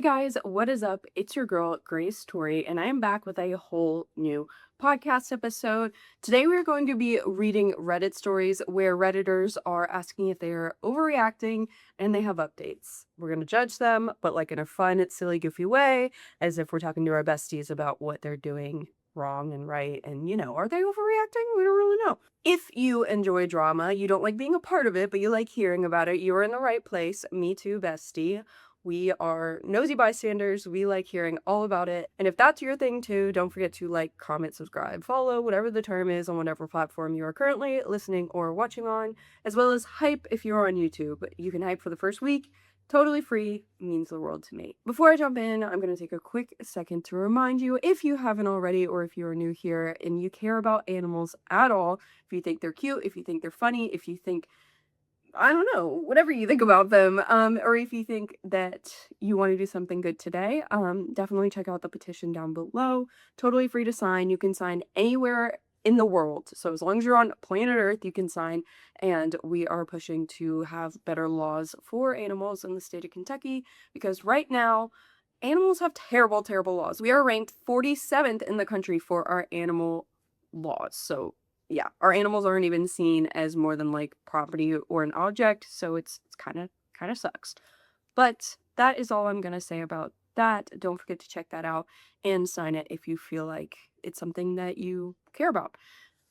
Guys, what is up? It's your girl, Grace Tori, and I am back with a whole new podcast episode. Today, we're going to be reading Reddit stories where Redditors are asking if they are overreacting and they have updates. We're going to judge them, but like in a fun, silly, goofy way, as if we're talking to our besties about what they're doing wrong and right. And, are they overreacting? We don't really know. If you enjoy drama, you don't like being a part of it, but you like hearing about it, you're in the right place. Me too, bestie. We are nosy bystanders. We like hearing all about it. And if that's your thing too, don't forget to like, comment, subscribe, follow, whatever the term is on whatever platform you are currently listening or watching on, as well as hype if you're on YouTube. You can hype for the first week. Totally free, means the world to me. Before I jump in, I'm going to take a quick second to remind you, if you haven't already, or if you're new here and you care about animals at all, if you think they're cute, if you think they're funny, if you think I don't know, whatever you think about them, or if you think that you want to do something good today, definitely check out the petition down below. Totally free to sign. You can sign anywhere in the world. So as long as you're on planet Earth, you can sign. And we are pushing to have better laws for animals in the state of Kentucky, because right now, animals have terrible, terrible laws. We are ranked 47th in the country for our animal laws. So yeah, our animals aren't even seen as more than like property or an object, so it's kind of sucks. But that is all I'm gonna say about that. Don't forget to check that out and sign it if you feel like it's something that you care about.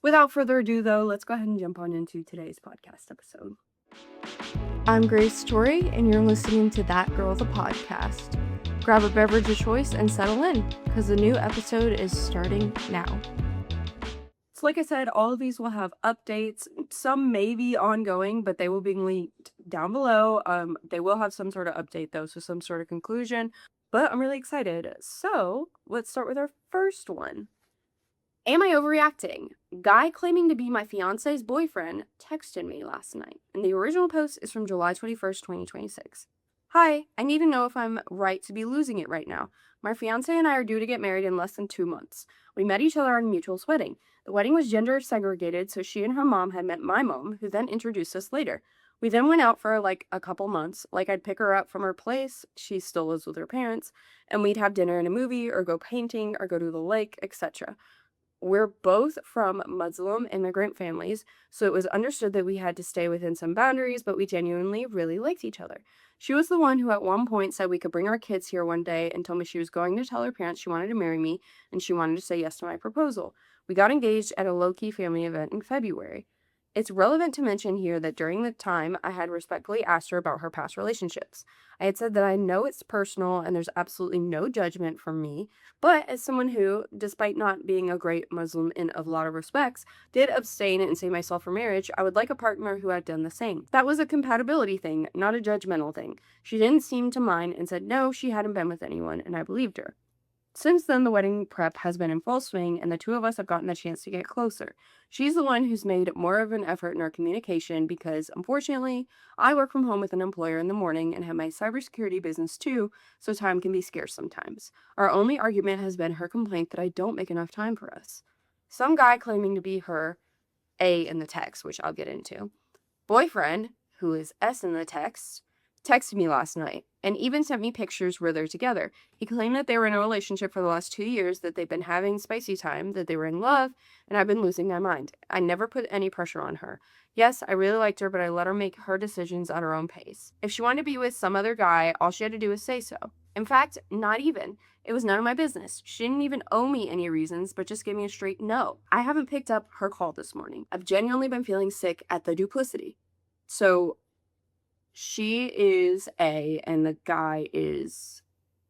Without further ado, though, let's go ahead and jump on into today's podcast episode. I'm Grace Tori, and you're listening to That Girl the Podcast. Grab a beverage of choice and settle in, because the new episode is starting now. So like I said, all of these will have updates. Some may be ongoing, but they will be linked down below. They will have some sort of update though, so some sort of conclusion. But I'm really excited. So let's start with our first one. Am I overreacting? Guy claiming to be my fiance's boyfriend texted me last night. And the original post is from July 21st, 2026. Hi, I need to know if I'm right to be losing it right now. My fiance and I are due to get married in less than 2 months. We met each other at a mutual's wedding. The wedding was gender segregated, so she and her mom had met my mom, who then introduced us later. We then went out for like a couple months. Like I'd pick her up from her place, she still lives with her parents, and we'd have dinner and a movie, or go painting, or go to the lake, etc. We're both from Muslim immigrant families, so it was understood that we had to stay within some boundaries, but we genuinely really liked each other. She was the one who at one point said we could bring our kids here one day and told me she was going to tell her parents she wanted to marry me and she wanted to say yes to my proposal. We got engaged at a low-key family event in February. It's relevant to mention here that during the time, I had respectfully asked her about her past relationships. I had said that I know it's personal and there's absolutely no judgment from me, but as someone who, despite not being a great Muslim in a lot of respects, did abstain and save myself for marriage, I would like a partner who had done the same. That was a compatibility thing, not a judgmental thing. She didn't seem to mind and said no, she hadn't been with anyone, and I believed her. Since then, the wedding prep has been in full swing, and the two of us have gotten the chance to get closer. She's the one who's made more of an effort in our communication because, unfortunately, I work from home with an employer in the morning and have my cybersecurity business too, so time can be scarce sometimes. Our only argument has been her complaint that I don't make enough time for us. Some guy claiming to be her A in the text, which I'll get into, boyfriend, who is S in the text, texted me last night and even sent me pictures where they're together. He claimed that they were in a relationship for the last 2 years, that they've been having spicy time, that they were in love, and I've been losing my mind. I never put any pressure on her. Yes, I really liked her, but I let her make her decisions at her own pace. If she wanted to be with some other guy, all she had to do was say so. In fact, not even. It was none of my business. She didn't even owe me any reasons, but just gave me a straight no. I haven't picked up her call this morning. I've genuinely been feeling sick at the duplicity. So she is A and the guy is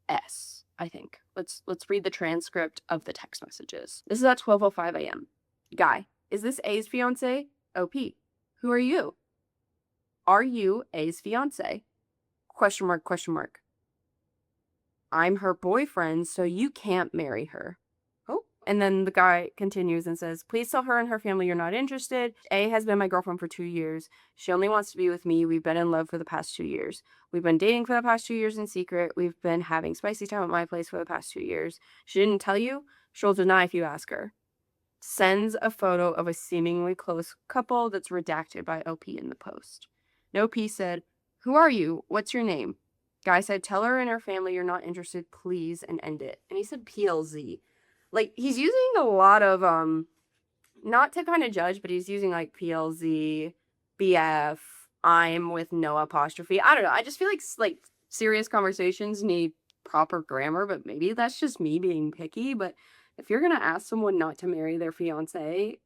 S, I think. Let's read the transcript of the text messages. This is at 12:05 a.m. Guy, is this A's fiance? OP. Who are you? Are you A's fiance? Question mark, question mark. I'm her boyfriend, so you can't marry her. And then the guy continues and says, please tell her and her family you're not interested. A has been my girlfriend for 2 years. She only wants to be with me. We've been in love for the past 2 years. We've been dating for the past 2 years in secret. We've been having spicy time at my place for the past 2 years. She didn't tell you? She'll deny if you ask her. Sends a photo of a seemingly close couple that's redacted by OP in the post. And OP said, who are you? What's your name? Guy said, tell her and her family you're not interested, please, and end it. And he said PLZ. Like, he's using a lot of, not to kind of judge, but he's using like PLZ, BF, I'm with no apostrophe. I don't know. I just feel like serious conversations need proper grammar, but maybe that's just me being picky. But if you're going to ask someone not to marry their fiance,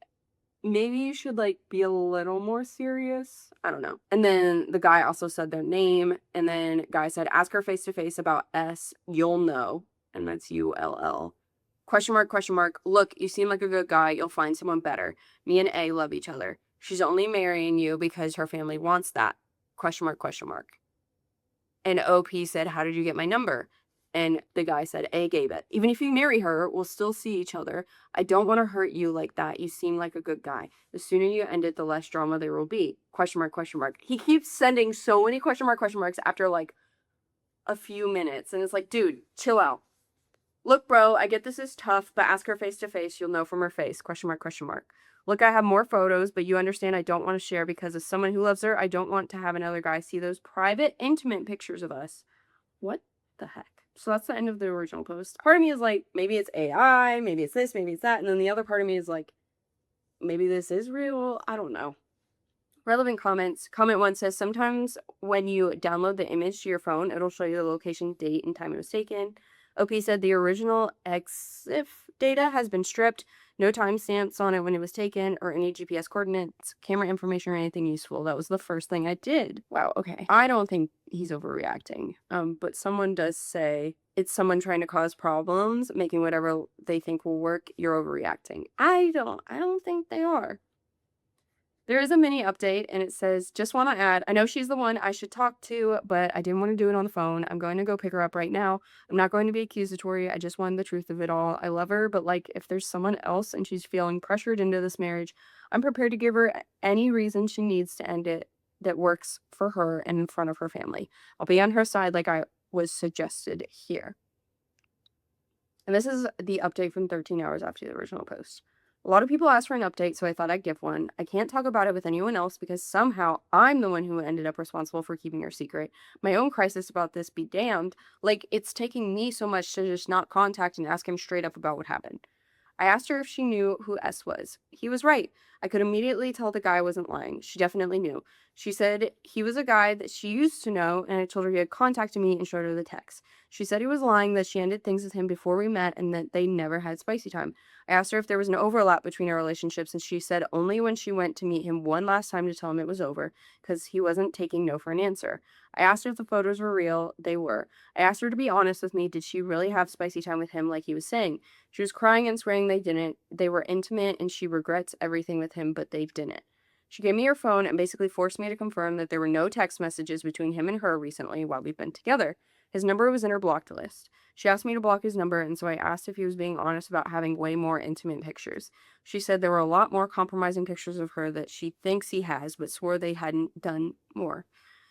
maybe you should like be a little more serious. I don't know. And then the guy also said their name. And then guy said, ask her face to face about S. You'll know. And that's ULL. Question mark, question mark. Look, you seem like a good guy. You'll find someone better. Me and A love each other. She's only marrying you because her family wants that. Question mark, question mark. And OP said, how did you get my number? And the guy said, A gave it. Even if you marry her, we'll still see each other. I don't want to hurt you like that. You seem like a good guy. The sooner you end it, the less drama there will be. Question mark, question mark. He keeps sending so many question marks after like a few minutes. And it's like, dude, chill out. Look, bro, I get this is tough, but ask her face to face. You'll know from her face. Question mark, question mark. Look, I have more photos, but you understand I don't want to share because as someone who loves her, I don't want to have another guy see those private, intimate pictures of us. What the heck? So that's the end of the original post. Part of me is like, maybe it's AI, maybe it's this, maybe it's that. And then the other part of me is like, maybe this is real. I don't know. Relevant comments. Comment 1 says, sometimes when you download the image to your phone, it'll show you the location, date, and time it was taken. OP said the original EXIF data has been stripped. No timestamps on it when it was taken or any GPS coordinates, camera information, or anything useful. That was the first thing I did. Wow, okay. I don't think he's overreacting. But someone does say it's someone trying to cause problems, making whatever they think will work. You're overreacting. I don't think they are. There is a mini update, and it says, just want to add, I know she's the one I should talk to, but I didn't want to do it on the phone. I'm going to go pick her up right now. I'm not going to be accusatory. I just wanted the truth of it all. I love her, but like, if there's someone else and she's feeling pressured into this marriage, I'm prepared to give her any reason she needs to end it that works for her and in front of her family. I'll be on her side like I was suggested here. And this is the update from 13 hours after the original post. A lot of people asked for an update, so I thought I'd give one. I can't talk about it with anyone else because somehow I'm the one who ended up responsible for keeping her secret. My own crisis about this be damned. Like, it's taking me so much to just not contact and ask him straight up about what happened. I asked her if she knew who S was. He was right. I could immediately tell the guy wasn't lying. She definitely knew. She said he was a guy that she used to know, and I told her he had contacted me and showed her the text. She said he was lying, that she ended things with him before we met, and that they never had spicy time. I asked her if there was an overlap between our relationships, and she said only when she went to meet him one last time to tell him it was over, because he wasn't taking no for an answer. I asked her if the photos were real. They were. I asked her to be honest with me. Did she really have spicy time with him like he was saying? She was crying and swearing they didn't. They were intimate, and she regrets everything with him, but they didn't. She gave me her phone and basically forced me to confirm that there were no text messages between him and her recently while we've been together. His number was in her blocked list. She asked me to block his number, and so I asked if he was being honest about having way more intimate pictures. She said there were a lot more compromising pictures of her that she thinks he has, but swore they hadn't done more.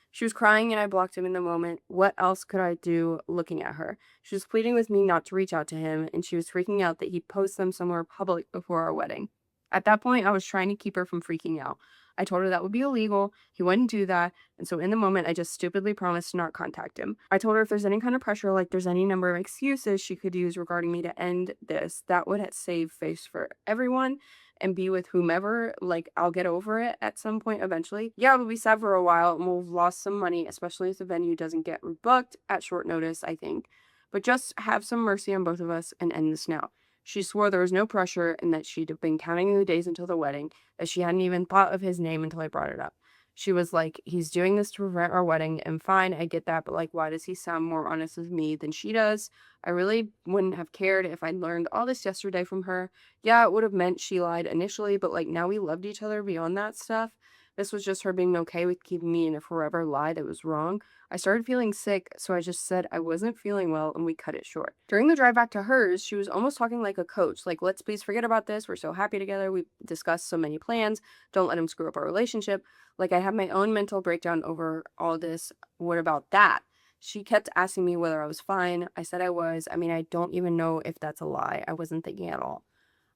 She was crying and I blocked him in the moment. What else could I do looking at her? She was pleading with me not to reach out to him, and she was freaking out that he'd post them somewhere public before our wedding. At that point, I was trying to keep her from freaking out. I told her that would be illegal, he wouldn't do that, and so in the moment, I just stupidly promised to not contact him. I told her if there's any kind of pressure, like there's any number of excuses she could use regarding me to end this, that would save face for everyone and be with whomever. Like, I'll get over it at some point eventually. Yeah, it'll be sad for a while, and we'll have lost some money, especially if the venue doesn't get rebooked at short notice, I think. But just have some mercy on both of us and end this now. She swore there was no pressure and that she'd been counting the days until the wedding, that she hadn't even thought of his name until I brought it up. She was like, he's doing this to prevent our wedding, and fine, I get that, but like, why does he sound more honest with me than she does? I really wouldn't have cared if I'd learned all this yesterday from her. Yeah, it would have meant she lied initially, but like, now we loved each other beyond that stuff. This was just her being okay with keeping me in a forever lie that was wrong. I started feeling sick, so I just said I wasn't feeling well, and we cut it short. During the drive back to hers, she was almost talking like a coach, like, let's please forget about this, we're so happy together, we discussed so many plans, don't let him screw up our relationship. Like, I had my own mental breakdown over all this, what about that? She kept asking me whether I was fine. I said I was. I mean, I don't even know if that's a lie. I wasn't thinking at all.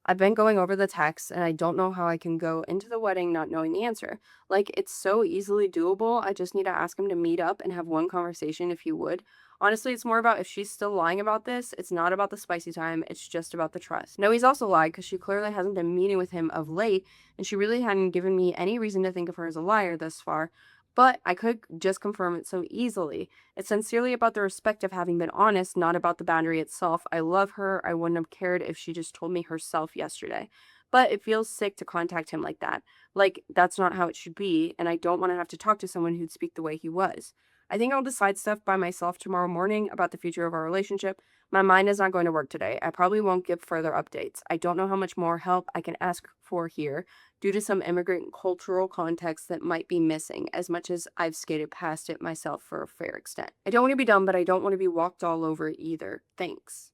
I've been going over the text and I don't know how I can go into the wedding not knowing the answer. Like, it's so easily doable. I just need to ask him to meet up and have one conversation if he would. Honestly, it's more about if she's still lying about this. It's not about the spicy time. It's just about the trust. No, he's also lied because she clearly hasn't been meeting with him of late, and she really hadn't given me any reason to think of her as a liar thus far. But I could just confirm it so easily. It's sincerely about the respect of having been honest, not about the boundary itself. I love her. I wouldn't have cared if she just told me herself yesterday. But it feels sick to contact him like that. Like, that's not how it should be, and I don't want to have to talk to someone who'd speak the way he was. I think I'll decide stuff by myself tomorrow morning about the future of our relationship. My mind is not going to work today. I probably won't give further updates. I don't know how much more help I can ask for here due to some immigrant cultural context that might be missing, as much as I've skated past it myself for a fair extent. I don't want to be dumb, but I don't want to be walked all over either. Thanks.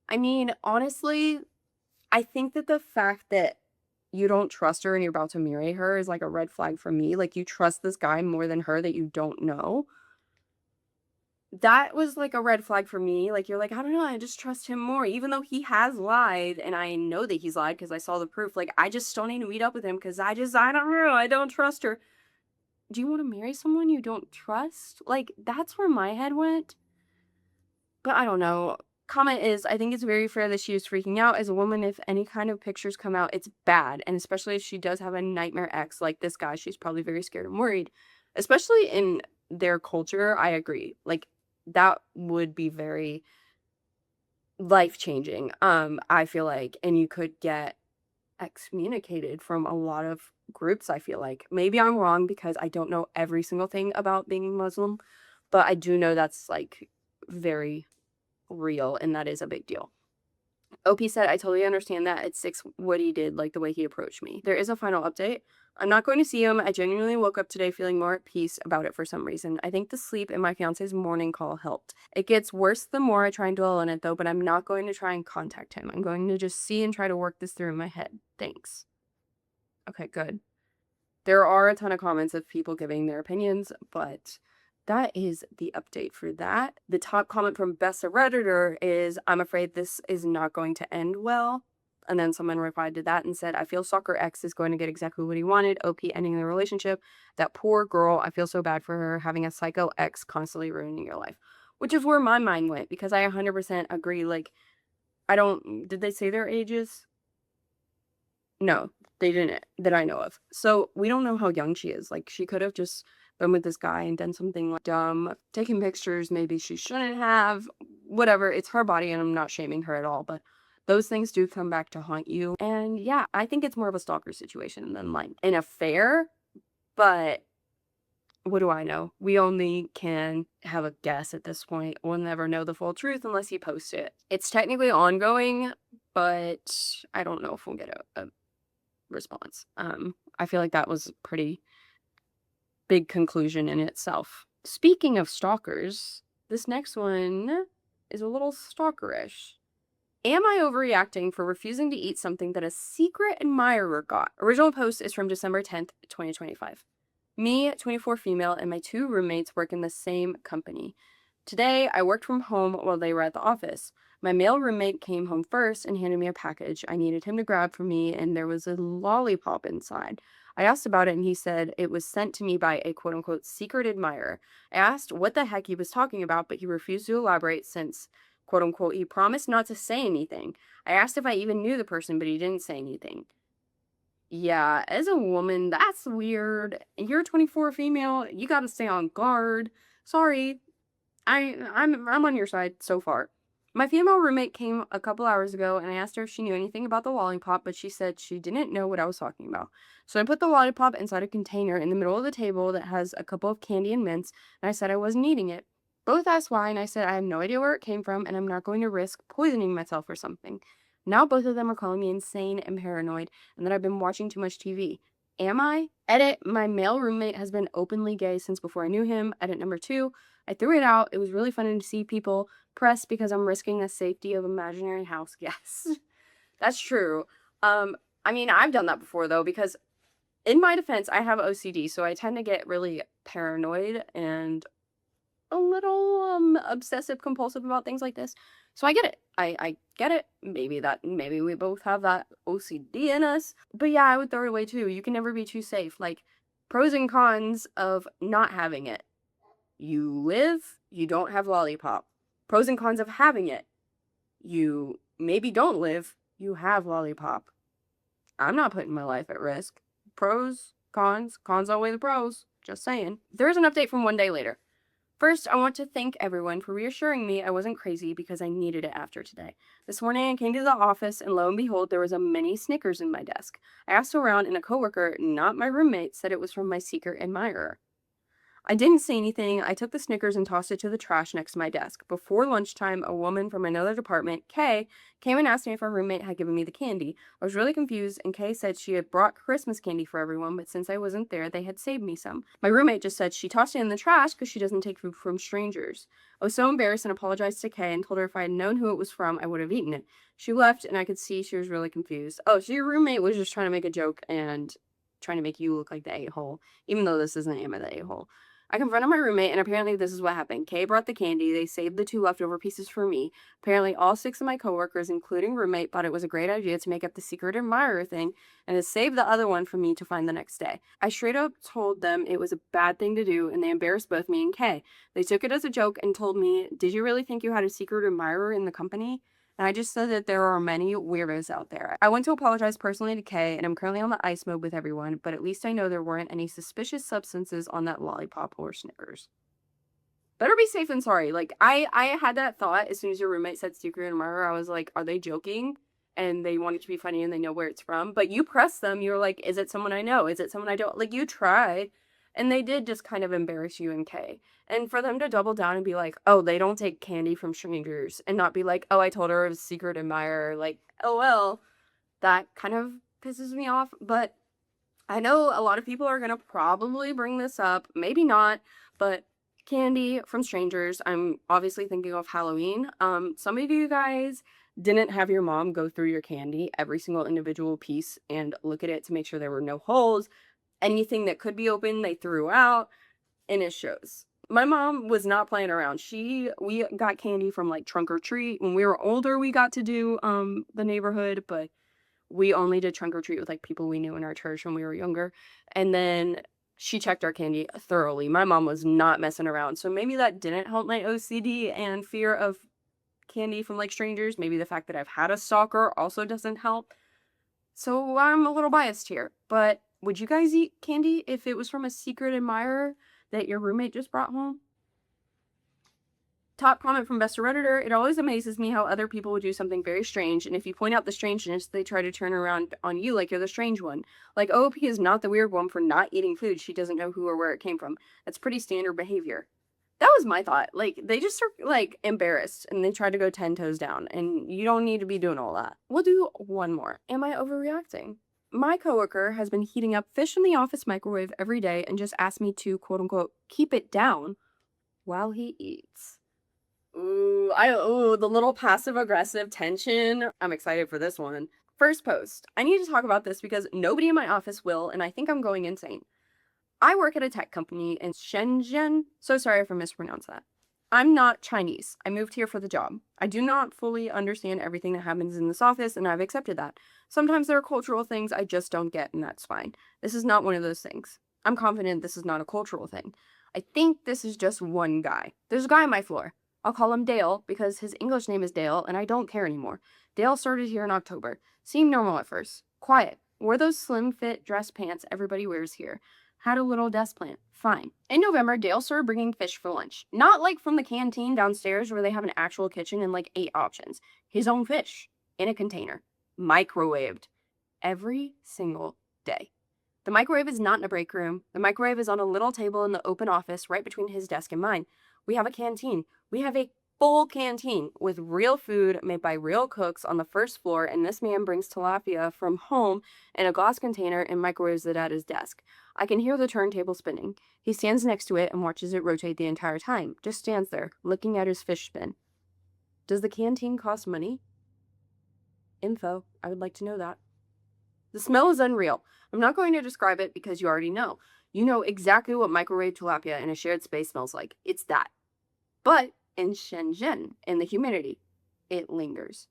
I mean, honestly, I think that the fact that you don't trust her and you're about to marry her is like a red flag for me. Like, you trust this guy more than her that you don't know. That was like a red flag for me. Like, you're like, I don't know, I just trust him more, even though he has lied, and I know that he's lied because I saw the proof. Like, I just still need to meet up with him because I don't know, I don't trust her. Do you want to marry someone you don't trust? Like, that's where my head went. But I don't know. Comment is, I think it's very fair that she is freaking out. As a woman, if any kind of pictures come out, it's bad. And especially if she does have a nightmare ex like this guy, she's probably very scared and worried. Especially in their culture, I agree. Like, that would be very life-changing, I feel like. And you could get excommunicated from a lot of groups, I feel like. Maybe I'm wrong because I don't know every single thing about being Muslim, but I do know that's, like, very real, and that is a big deal. OP said, I totally understand that. It's six what he did, like the way he approached me. There is a final update. I'm not going to see him. I genuinely woke up today feeling more at peace about it for some reason. I think the sleep in my fiance's morning call helped. It gets worse the more I try and dwell on it, though, but I'm not going to try and contact him. I'm going to just see and try to work this through in my head. Thanks. Okay, good. There are a ton of comments of people giving their opinions, but that is the update for that. The top comment from Bessa Redditor is, I'm afraid this is not going to end well. And then someone replied to that and said, I feel Soccer X is going to get exactly what he wanted. OP ending the relationship. That poor girl. I feel so bad for her having a psycho ex constantly ruining your life. Which is where my mind went, because I 100% agree. Like, did they say their ages? No, they didn't, that I know of. So we don't know how young she is. Like, she could have just been with this guy and done something like dumb, taking pictures maybe she shouldn't have, whatever. It's her body, and I'm not shaming her at all, but those things do come back to haunt you. And yeah, I think it's more of a stalker situation than like an affair, but what do I know? We only can have a guess at this point. We'll never know the full truth unless you post it. It's technically ongoing, but I don't know if we'll get a response. I feel like that was a pretty big conclusion in itself. Speaking of stalkers, this next one is a little stalkerish. Am I overreacting for refusing to eat something that a secret admirer got? Original post is from December 10th, 2025. Me, 24 female, and my two roommates work in the same company. Today, I worked from home while they were at the office. My male roommate came home first and handed me a package I needed him to grab for me, and there was a lollipop inside. I asked about it, and he said it was sent to me by a quote-unquote secret admirer. I asked what the heck he was talking about, but he refused to elaborate since, quote-unquote, he promised not to say anything. I asked if I even knew the person, but he didn't say anything. Yeah, as a woman, that's weird. You're a 24 female, you gotta stay on guard. Sorry, I'm on your side so far. My female roommate came a couple hours ago, and I asked her if she knew anything about the lollipop, but she said she didn't know what I was talking about. So I put the lollipop inside a container in the middle of the table that has a couple of candy and mints, and I said I wasn't eating it. Both asked why, and I said I have no idea where it came from, and I'm not going to risk poisoning myself or something. Now both of them are calling me insane and paranoid, and that I've been watching too much TV. Am I? Edit, my male roommate has been openly gay since before I knew him. Edit number 2. I threw it out. It was really funny to see people press because I'm risking the safety of imaginary house guests. That's true. I mean, I've done that before though, because in my defense, I have OCD, so I tend to get really paranoid and a little obsessive compulsive about things like this. So I get it. I get it. Maybe we both have that OCD in us. But yeah, I would throw it away too. You can never be too safe. Like, pros and cons of not having it. You live, you don't have lollipop. Pros and cons of having it. You maybe don't live, you have lollipop. I'm not putting my life at risk. Pros, cons outweigh the pros. Just saying. There's an update from one day later. First, I want to thank everyone for reassuring me I wasn't crazy because I needed it after today. This morning I came to the office and lo and behold, there was a mini Snickers in my desk. I asked around and a coworker, not my roommate, said it was from my secret admirer. I didn't say anything. I took the Snickers and tossed it to the trash next to my desk. Before lunchtime, a woman from another department, Kay, came and asked me if our roommate had given me the candy. I was really confused, and Kay said she had brought Christmas candy for everyone, but since I wasn't there, they had saved me some. My roommate just said she tossed it in the trash because she doesn't take food from strangers. I was so embarrassed and apologized to Kay and told her if I had known who it was from, I would have eaten it. She left, and I could see she was really confused. Oh, so your roommate was just trying to make a joke and trying to make you look like the a-hole, even though this isn't Emma the a-hole. I confronted my roommate, and apparently this is what happened. Kay brought the candy. They saved the 2 leftover pieces for me. Apparently all 6 of my coworkers, including roommate, thought it was a great idea to make up the secret admirer thing and to save the other one for me to find the next day. I straight up told them it was a bad thing to do, and they embarrassed both me and Kay. They took it as a joke and told me, "Did you really think you had a secret admirer in the company?" And I just said that there are many weirdos out there. I went to apologize personally to Kay, and I'm currently on the ice mode with everyone, but at least I know there weren't any suspicious substances on that lollipop or Snickers. Better be safe than sorry. Like, I had that thought as soon as your roommate said secret admirer. I was like, are they joking? And they want it to be funny and they know where it's from. But you press them, you're like, is it someone I know? Is it someone I don't? Like, you tried. And they did just kind of embarrass you and Kay. And for them to double down and be like, oh, they don't take candy from strangers, and not be like, oh, I told her it was secret admirer. Like, oh, well, that kind of pisses me off. But I know a lot of people are going to probably bring this up. Maybe not, but candy from strangers. I'm obviously thinking of Halloween. Some of you guys didn't have your mom go through your candy, every single individual piece, and look at it to make sure there were no holes. Anything that could be open, they threw out, and it shows. My mom was not playing around. We got candy from like trunk or treat. When we were older, we got to do the neighborhood, but we only did trunk or treat with like people we knew in our church when we were younger. And then she checked our candy thoroughly. My mom was not messing around. So maybe that didn't help my OCD and fear of candy from like strangers. Maybe the fact that I've had a stalker also doesn't help. So I'm a little biased here. But would you guys eat candy if it was from a secret admirer that your roommate just brought home? Top comment from Best Redditor: it always amazes me how other people would do something very strange, and if you point out the strangeness, they try to turn around on you like you're the strange one. Like, OOP is not the weird one for not eating food she doesn't know who or where it came from. That's pretty standard behavior. That was my thought. Like, they just are, like, embarrassed, and they try to go 10 toes down, and you don't need to be doing all that. We'll do one more. Am I overreacting? My coworker has been heating up fish in the office microwave every day and just asked me to, quote unquote, keep it down while he eats. The little passive aggressive tension. I'm excited for this one. First post. I need to talk about this because nobody in my office will, and I think I'm going insane. I work at a tech company in Shenzhen. So sorry if I mispronounced that. I'm not Chinese. I moved here for the job. I do not fully understand everything that happens in this office, and I've accepted that. Sometimes there are cultural things I just don't get, and that's fine. This is not one of those things. I'm confident this is not a cultural thing. I think this is just one guy. There's a guy on my floor. I'll call him Dale because his English name is Dale, and I don't care anymore. Dale started here in October. Seemed normal at first. Quiet. Wore those slim fit dress pants everybody wears here. Had a little desk plant. Fine. In November, Dale started bringing fish for lunch. Not like from the canteen downstairs where they have an actual kitchen and like 8 options. His own fish. In a container. Microwaved. Every single day. The microwave is not in a break room. The microwave is on a little table in the open office right between his desk and mine. We have a canteen. We have a full canteen with real food made by real cooks on the first floor, and this man brings tilapia from home in a glass container and microwaves it at his desk. I can hear the turntable spinning. He stands next to it and watches it rotate the entire time. Just stands there, looking at his fish spin. Does the canteen cost money? Info. I would like to know that. The smell is unreal. I'm not going to describe it because you already know. You know exactly what microwave tilapia in a shared space smells like. It's that. But in Shenzhen, in the humidity, it lingers.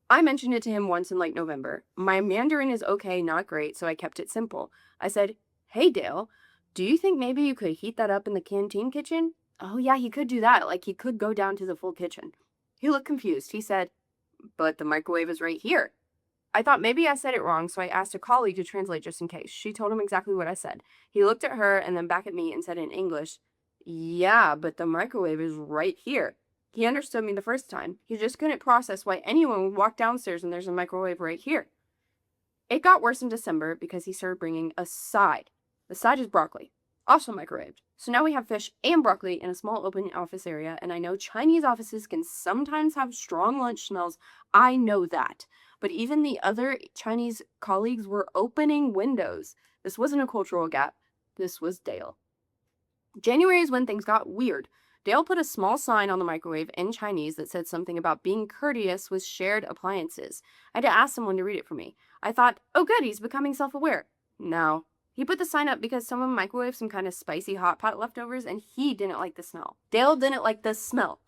I mentioned it to him once in late November. My Mandarin is okay, not great, so I kept it simple. I said, "Hey, Dale, do you think maybe you could heat that up in the canteen kitchen?" "Oh, yeah, he could do that. Like, he could go down to the full kitchen." He looked confused. He said, "But the microwave is right here." I thought maybe I said it wrong, so I asked a colleague to translate just in case. She told him exactly what I said. He looked at her and then back at me and said in English, "Yeah, but the microwave is right here." He understood me the first time. He just couldn't process why anyone would walk downstairs and there's a microwave right here. It got worse in December because he started bringing a side. The side is broccoli, also microwaved. So now we have fish and broccoli in a small open office area, and I know Chinese offices can sometimes have strong lunch smells. I know that. But even the other Chinese colleagues were opening windows. This wasn't a cultural gap. This was Dale. January is when things got weird. Dale put a small sign on the microwave in Chinese that said something about being courteous with shared appliances. I had to ask someone to read it for me. I thought, oh good, he's becoming self-aware. No. He put the sign up because someone microwaved some kind of spicy hot pot leftovers and he didn't like the smell. Dale didn't like the smell.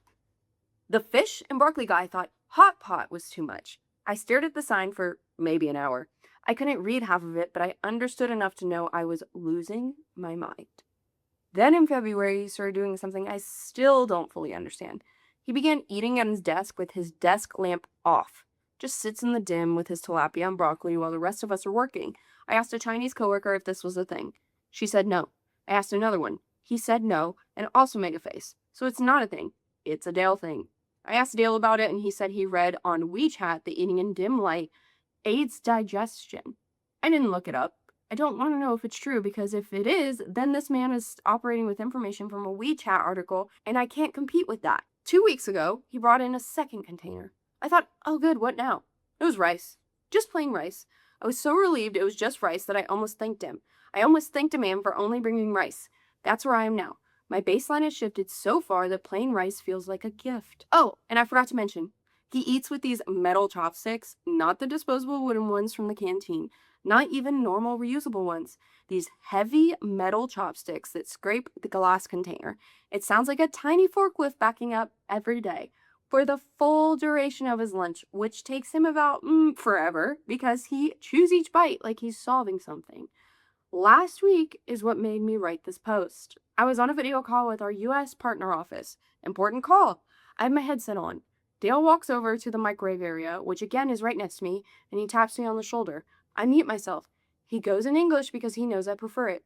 The fish and broccoli guy thought hot pot was too much. I stared at the sign for maybe an hour. I couldn't read half of it, but I understood enough to know I was losing my mind. Then in February, he started doing something I still don't fully understand. He began eating at his desk with his desk lamp off. Just sits in the dim with his tilapia and broccoli while the rest of us are working. I asked a Chinese coworker if this was a thing. She said no. I asked another one. He said no and also made a face. So it's not a thing. It's a Dale thing. I asked Dale about it and he said he read on WeChat that eating in dim light aids digestion. I didn't look it up. I don't want to know if it's true because if it is, then this man is operating with information from a WeChat article and I can't compete with that. 2 weeks ago, he brought in a second container. I thought, oh good, what now? It was rice. Just plain rice. I was so relieved it was just rice that I almost thanked him. I almost thanked a man for only bringing rice. That's where I am now. My baseline has shifted so far that plain rice feels like a gift. Oh, and I forgot to mention, he eats with these metal chopsticks, not the disposable wooden ones from the canteen. Not even normal reusable ones. These heavy metal chopsticks that scrape the glass container. It sounds like a tiny forklift backing up every day for the full duration of his lunch, which takes him about forever because he chews each bite like he's solving something. Last week is what made me write this post. I was on a video call with our US partner office. Important call. I have my headset on. Dale walks over to the microwave area, which again is right next to me, and he taps me on the shoulder. I mute myself. He goes in English because he knows I prefer it.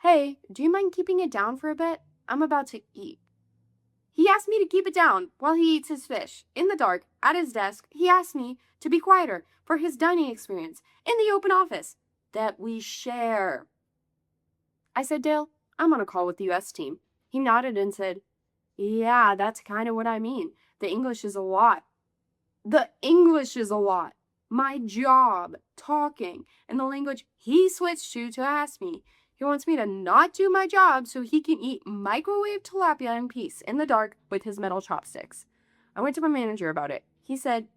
Hey, do you mind keeping it down for a bit? I'm about to eat. He asked me to keep it down while he eats his fish. In the dark, at his desk, he asked me to be quieter for his dining experience in the open office that we share. I said, Dale, I'm on a call with the US team. He nodded and said, yeah, that's kind of what I mean. The English is a lot. The English is a lot. My job, talking, and the language he switched to ask me. He wants me to not do my job so he can eat microwave tilapia in peace in the dark with his metal chopsticks. I went to my manager about it. He said,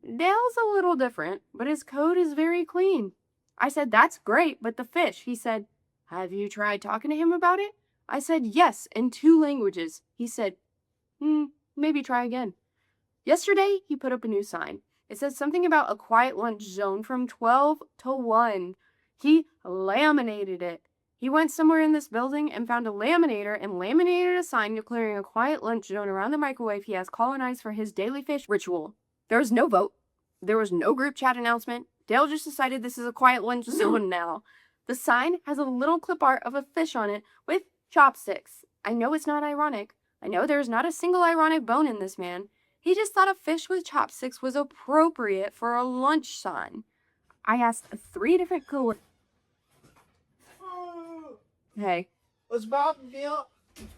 Dale's a little different, but his code is very clean. I said, that's great, but the fish. He said, have you tried talking to him about it? I said, yes, in 2 languages. He said, maybe try again. Yesterday, he put up a new sign. It says something about a quiet lunch zone from 12 to 1. He laminated it. He went somewhere in this building and found a laminator and laminated a sign declaring a quiet lunch zone around the microwave he has colonized for his daily fish ritual. There was no vote. There was no group chat announcement. Dale just decided this is a quiet lunch zone now. The sign has a little clip art of a fish on it with chopsticks. I know it's not ironic. I know there's not a single ironic bone in this man. He just thought a fish with chopsticks was appropriate for a lunch sign. I asked 3 different coworkers. Hey. What's poppin', Phil?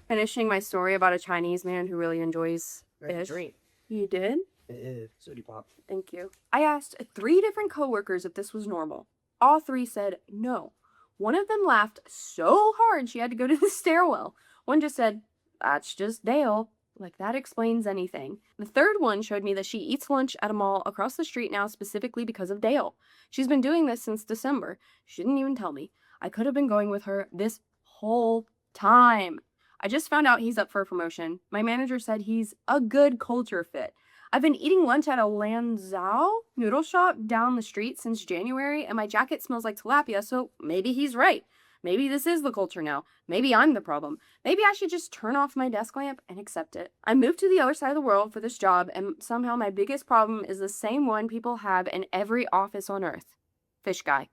Finishing my story about a Chinese man who really enjoys fish. Drink. You did? It is. Sooty pop. Thank you. I asked 3 different coworkers if this was normal. All 3 said no. One of them laughed so hard she had to go to the stairwell. One just said, that's just Dale. Like that explains anything. The third one showed me that she eats lunch at a mall across the street now specifically because of Dale. She's been doing this since December. She didn't even tell me. I could have been going with her this whole time. I just found out he's up for a promotion. My manager said he's a good culture fit. I've been eating lunch at a Lanzhou noodle shop down the street since January, and my jacket smells like tilapia, so maybe he's right. Maybe this is the culture now. Maybe I'm the problem. Maybe I should just turn off my desk lamp and accept it. I moved to the other side of the world for this job, and somehow my biggest problem is the same one people have in every office on earth. Fish guy.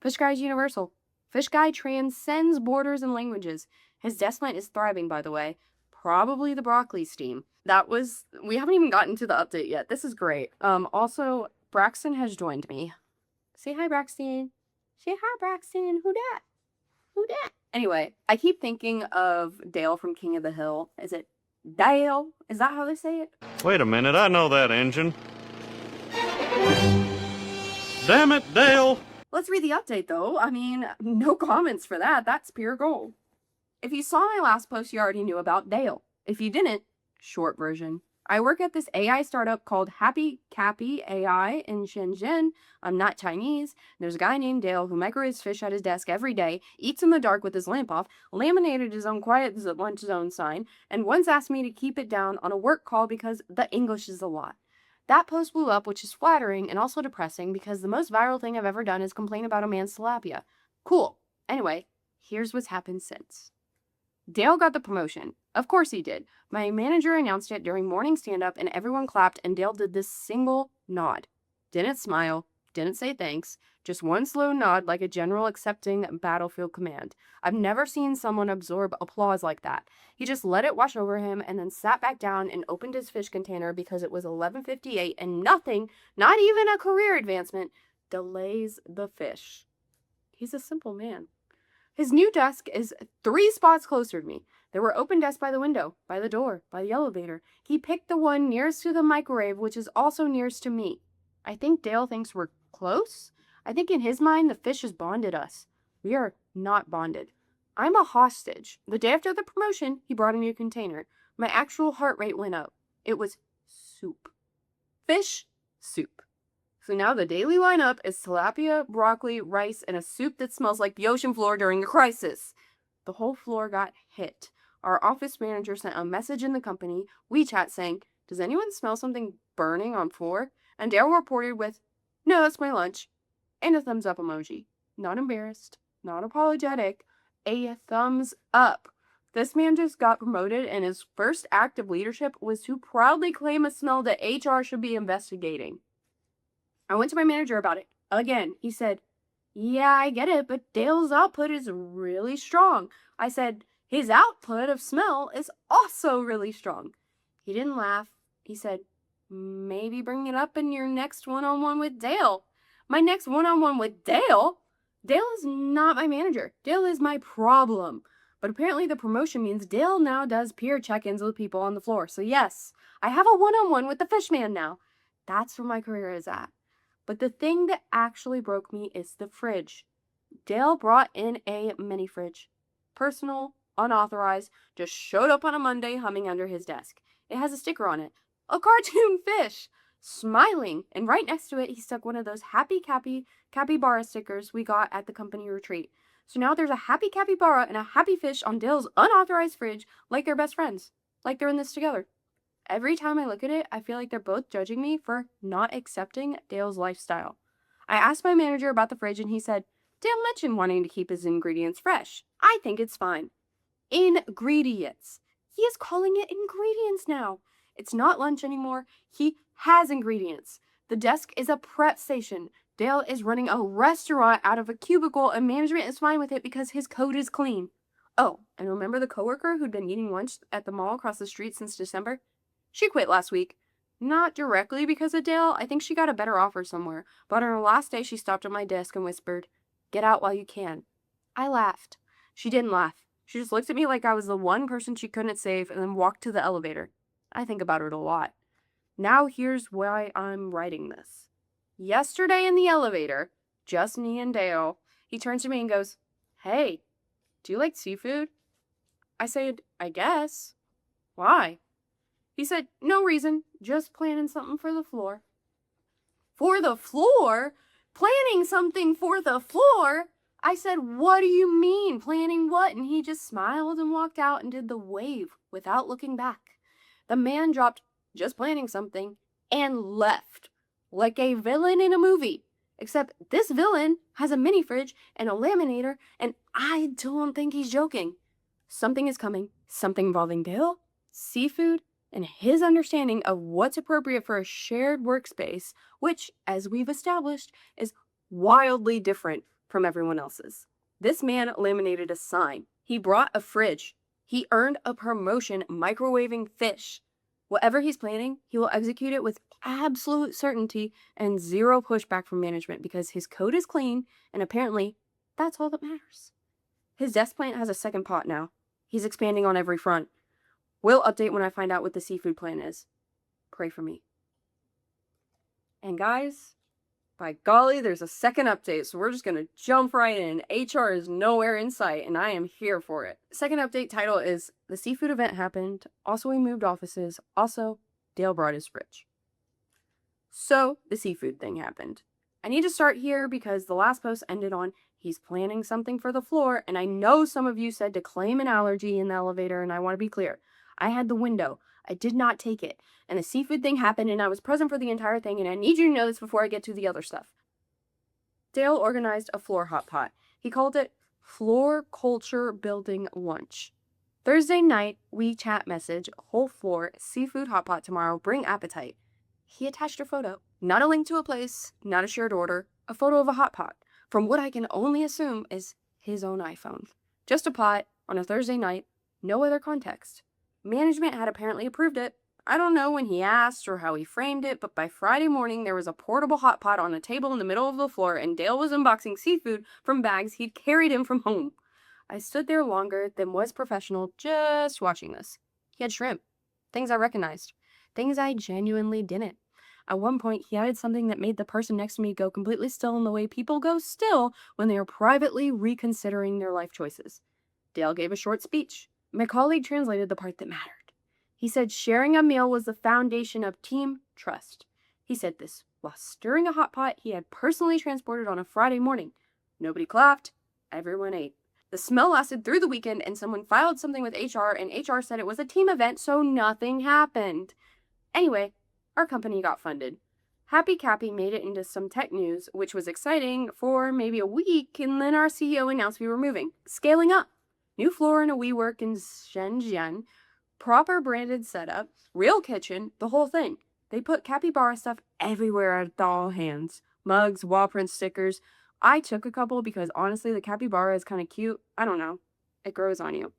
Fish guy is universal. Fish guy transcends borders and languages. His desk plant is thriving, by the way. Probably the broccoli steam. We haven't even gotten to the update yet. This is great. Also, Braxton has joined me. Say hi, Braxton. Say hi, Braxton. Who dat? Who dat? Anyway, I keep thinking of Dale from King of the Hill. Is it Dale? Is that how they say it? Wait a minute, I know that engine. Damn it, Dale! Let's read the update, though. I mean, no comments for that. That's pure gold. If you saw my last post, you already knew about Dale. If you didn't, short version. I work at this AI startup called Happy Cappy AI in Shenzhen. I'm not Chinese. There's a guy named Dale who microwaves fish at his desk every day, eats in the dark with his lamp off, laminated his own quiet lunch zone sign, and once asked me to keep it down on a work call because the English is a lot. That post blew up, which is flattering and also depressing because the most viral thing I've ever done is complain about a man's tilapia. Cool. Anyway, here's what's happened since. Dale got the promotion. Of course he did. My manager announced it during morning stand-up and everyone clapped and Dale did this single nod. Didn't smile, didn't say thanks, just one slow nod like a general accepting battlefield command. I've never seen someone absorb applause like that. He just let it wash over him and then sat back down and opened his fish container because it was 11:58 and nothing, not even a career advancement, delays the fish. He's a simple man. His new desk is 3 spots closer to me. There were open desks by the window, by the door, by the elevator. He picked the one nearest to the microwave, which is also nearest to me. I think Dale thinks we're close. I think in his mind, the fish has bonded us. We are not bonded. I'm a hostage. The day after the promotion, he brought a new container. My actual heart rate went up. It was soup. Fish soup. So now the daily lineup is tilapia, broccoli, rice, and a soup that smells like the ocean floor during a crisis. The whole floor got hit. Our office manager sent a message in the company WeChat saying, "Does anyone smell something burning on floor?" And Dale reported with, "No, that's my lunch," and a thumbs up emoji. Not embarrassed, not apologetic, a thumbs up. This man just got promoted and his first act of leadership was to proudly claim a smell that HR should be investigating. I went to my manager about it. Again, he said, "Yeah, I get it, but Dale's output is really strong." I said, "His output of smell is also really strong." He didn't laugh. He said, "Maybe bring it up in your next one-on-one with Dale." My next one-on-one with Dale? Dale is not my manager. Dale is my problem. But apparently the promotion means Dale now does peer check-ins with people on the floor. So yes, I have a one-on-one with the fish man now. That's where my career is at. But the thing that actually broke me is the fridge. Dale brought in a mini fridge. Personal, unauthorized, just showed up on a Monday humming under his desk. It has a sticker on it. A cartoon fish! Smiling. And right next to it, he stuck one of those Happy Capybara stickers we got at the company retreat. So now there's a Happy Capybara and a happy fish on Dale's unauthorized fridge like they're best friends. Like they're in this together. Every time I look at it, I feel like they're both judging me for not accepting Dale's lifestyle. I asked my manager about the fridge and he said, "Dale mentioned wanting to keep his ingredients fresh. I think it's fine." Ingredients. He is calling it ingredients now. It's not lunch anymore. He has ingredients. The desk is a prep station. Dale is running a restaurant out of a cubicle and management is fine with it because his code is clean. Oh, and remember the coworker who'd been eating lunch at the mall across the street since December? She quit last week. Not directly because of Dale. I think she got a better offer somewhere. But on her last day, she stopped at my desk and whispered, "Get out while you can." I laughed. She didn't laugh. She just looked at me like I was the one person she couldn't save and then walked to the elevator. I think about it a lot. Now here's why I'm writing this. Yesterday in the elevator, just me and Dale, he turns to me and goes, "Hey, do you like seafood?" I said, "I guess." "Why?" He said, "No reason, just planning something for the floor." For the floor? Planning something for the floor? I said, "What do you mean? Planning what?" And he just smiled and walked out and did the wave without looking back. The man dropped, "Just planning something," and left like a villain in a movie. Except this villain has a mini fridge and a laminator, and I don't think he's joking. Something is coming, something involving Dale, seafood, and his understanding of what's appropriate for a shared workspace, which, as we've established, is wildly different from everyone else's. This man laminated a sign. He brought a fridge. He earned a promotion microwaving fish. Whatever he's planning, he will execute it with absolute certainty and zero pushback from management because his code is clean and apparently that's all that matters. His desk plant has a second pot now. He's expanding on every front. We'll update when I find out what the seafood plan is. Pray for me. And guys, by golly, there's a second update, so we're just going to jump right in. HR is nowhere in sight, and I am here for it. Second update title is The Seafood Event Happened. Also, we moved offices. Also, Dale brought his fridge. So, the seafood thing happened. I need to start here because the last post ended on he's planning something for the floor, and I know some of you said to claim an allergy in the elevator, and I want to be clear. I had the window. I did not take it. And the seafood thing happened, and I was present for the entire thing, and I need you to know this before I get to the other stuff. Dale organized a floor hot pot. He called it Floor Culture Building Lunch. Thursday night, we chat message, whole floor, seafood hot pot tomorrow, bring appetite. He attached a photo. Not a link to a place, not a shared order, a photo of a hot pot, from what I can only assume is his own iPhone. Just a pot on a Thursday night, no other context. Management had apparently approved it. I don't know when he asked or how he framed it, but by Friday morning there was a portable hot pot on a table in the middle of the floor and Dale was unboxing seafood from bags he'd carried in from home. I stood there longer than was professional just watching this. He had shrimp. Things I recognized. Things I genuinely didn't. At one point, he added something that made the person next to me go completely still in the way people go still when they are privately reconsidering their life choices. Dale gave a short speech. My colleague translated the part that mattered. He said sharing a meal was the foundation of team trust. He said this while stirring a hot pot he had personally transported on a Friday morning. Nobody clapped. Everyone ate. The smell lasted through the weekend and someone filed something with HR and HR said it was a team event so nothing happened. Anyway, our company got funded. Happy Cappy made it into some tech news, which was exciting for maybe a week, and then our CEO announced we were moving. Scaling up. New floor in a WeWork in Shenzhen, proper branded setup, real kitchen, the whole thing. They put capybara stuff everywhere at all hands. Mugs, wall print stickers. I took a couple because honestly the capybara is kind of cute. I don't know. It grows on you.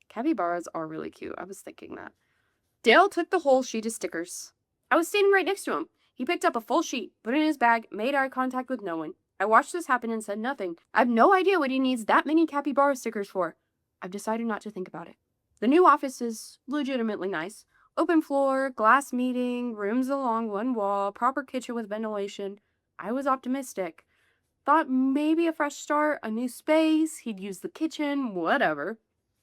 Capybaras are really cute. I was thinking that. Dale took the whole sheet of stickers. I was standing right next to him. He picked up a full sheet, put it in his bag, made eye contact with no one. I watched this happen and said nothing. I have no idea what he needs that many capybara stickers for. I've decided not to think about it. The new office is legitimately nice. Open floor, glass meeting, rooms along one wall, proper kitchen with ventilation. I was optimistic. Thought maybe a fresh start, a new space, he'd use the kitchen, whatever.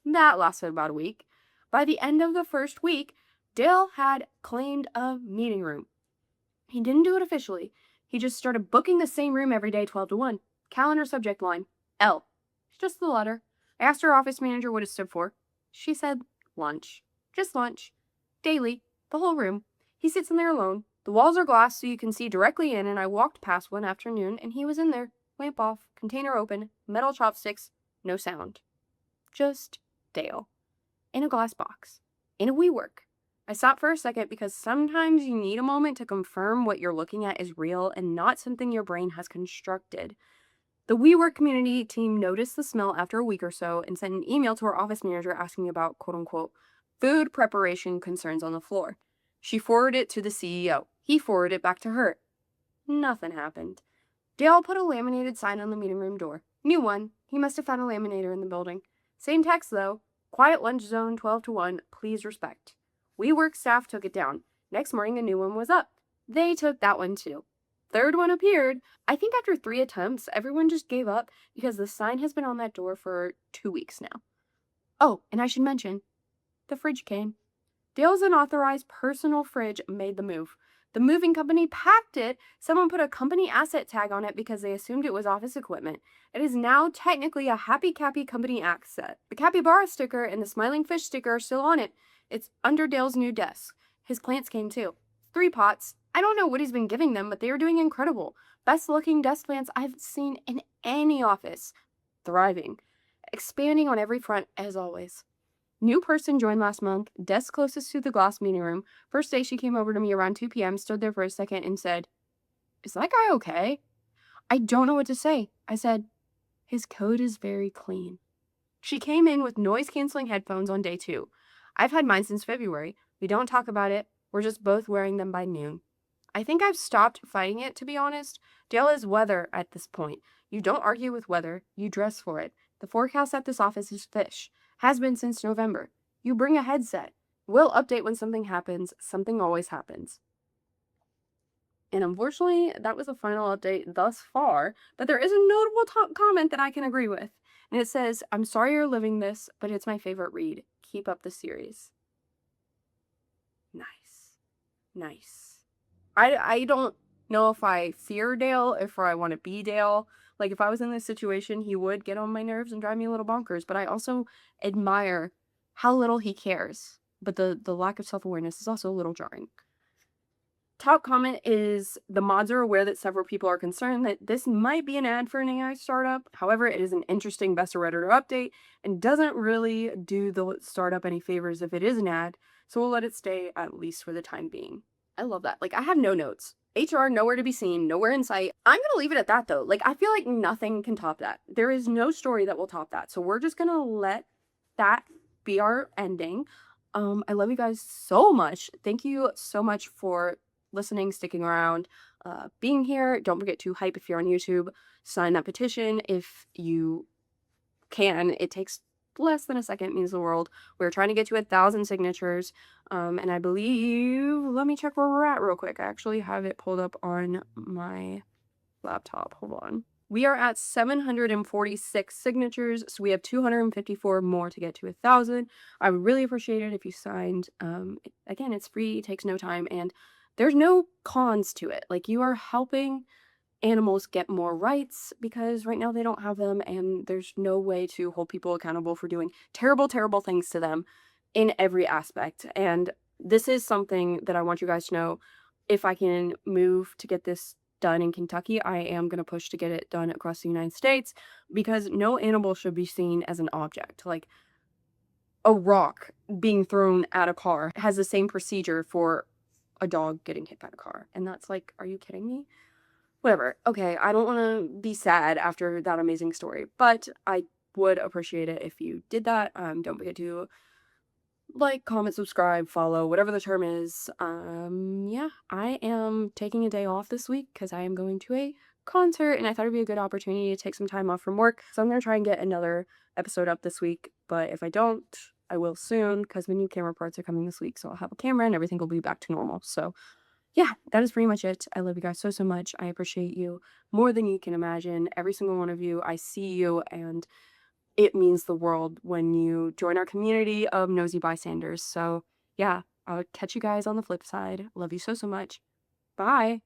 That lasted about a week. By the end of the first week, Dale had claimed a meeting room. He didn't do it officially. He just started booking the same room every day 12 to 1. Calendar subject line, L. It's just the letter. I asked her office manager what it stood for. She said lunch. Just lunch. Daily. The whole room. He sits in there alone. The walls are glass so you can see directly in, and I walked past one afternoon and he was in there. Lamp off. Container open. Metal chopsticks. No sound. Just Dale. In a glass box. In a WeWork. I stopped for a second because sometimes you need a moment to confirm what you're looking at is real and not something your brain has constructed. The WeWork community team noticed the smell after a week or so and sent an email to our office manager asking about, quote-unquote, food preparation concerns on the floor. She forwarded it to the CEO. He forwarded it back to her. Nothing happened. Dale put a laminated sign on the meeting room door. New one. He must have found a laminator in the building. Same text, though. Quiet lunch zone, 12 to 1. Please respect. WeWork staff took it down. Next morning, a new one was up. They took that one, too. Third one appeared. I think after 3 attempts, everyone just gave up because the sign has been on that door for 2 weeks now. Oh, and I should mention, the fridge came. Dale's unauthorized personal fridge made the move. The moving company packed it. Someone put a company asset tag on it because they assumed it was office equipment. It is now technically a Happy Cappy company asset. The capybara sticker and the smiling fish sticker are still on it. It's under Dale's new desk. His plants came too. 3 pots. I don't know what he's been giving them, but they are doing incredible. Best looking desk plants I've seen in any office. Thriving. Expanding on every front as always. New person joined last month, desk closest to the glass meeting room. First day she came over to me around 2 p.m., stood there for a second and said, "Is that guy okay?" I don't know what to say. I said, "His code is very clean." She came in with noise-canceling headphones on day 2. I've had mine since February. We don't talk about it. We're just both wearing them by noon. I think I've stopped fighting it, to be honest. Dale is weather at this point. You don't argue with weather. You dress for it. The forecast at this office is fish. Has been since November. You bring a headset. We'll update when something happens. Something always happens. And unfortunately, that was the final update thus far, but there is a notable comment that I can agree with. And it says, "I'm sorry you're living this, but it's my favorite read. Keep up the series." Nice. Nice. I don't know if I fear Dale, if I want to be Dale. Like, if I was in this situation, he would get on my nerves and drive me a little bonkers, but I also admire how little he cares. But the lack of self-awareness is also a little jarring. Top comment is, "The mods are aware that several people are concerned that this might be an ad for an AI startup. However, it is an interesting Best of Redditor update and doesn't really do the startup any favors if it is an ad, so we'll let it stay at least for the time being." I love that. Like, I have no notes. HR nowhere to be seen, nowhere in sight. I'm gonna leave it at that though. Like, I feel like nothing can top that. There is no story that will top that. So we're just gonna let that be our ending. I love you guys so much. Thank you so much for listening, sticking around, being here. Don't forget to hype if you're on YouTube. Sign that petition if you can. It takes less than a second, means the world. We're trying to get to 1,000 signatures. And I believe, let me check where we're at real quick. I actually have it pulled up on my laptop. Hold on. We are at 746 signatures, so we have 254 more to get to 1,000. I would really appreciate it if you signed. Again, it's free, it takes no time, and there's no cons to it. Like, you are helping animals get more rights because right now they don't have them, and there's no way to hold people accountable for doing terrible, terrible things to them in every aspect. And this is something that I want you guys to know. If I can move to get this done in Kentucky, I am going to push to get it done across the United States, because no animal should be seen as an object. Like, a rock being thrown at a car has the same procedure for a dog getting hit by a car. And that's like, are you kidding me? Whatever. Okay, I don't want to be sad after that amazing story, but I would appreciate it if you did that. Don't forget to like, comment, subscribe, follow, whatever the term is. Yeah, I am taking a day off this week because I am going to a concert, and I thought it'd be a good opportunity to take some time off from work. So I'm gonna try and get another episode up this week, but if I don't, I will soon, because the new camera parts are coming this week, so I'll have a camera and everything will be back to normal. So yeah, that is pretty much it. I love you guys so, so much. I appreciate you more than you can imagine. Every single one of you, I see you, and it means the world when you join our community of nosy bystanders. So yeah, I'll catch you guys on the flip side. Love you so, so much. Bye.